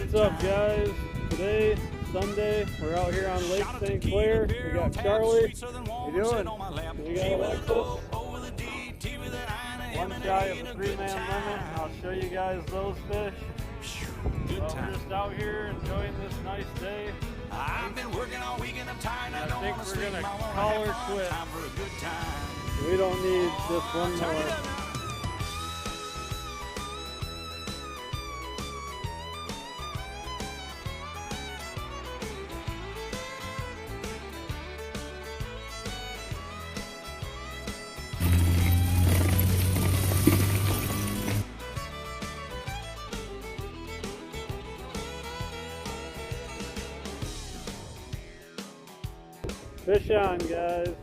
What's up, guys? Today, Sunday, we're out here on Lake St. Clair. We got Charlie. How you doing? We got Alexis. One shy of a 3-man limit. I'll show you guys those fish. We're just out here enjoying this nice day. I've been working all week and I'm tired. I think we're gonna call her quits. We don't need just one more. Fish on, guys.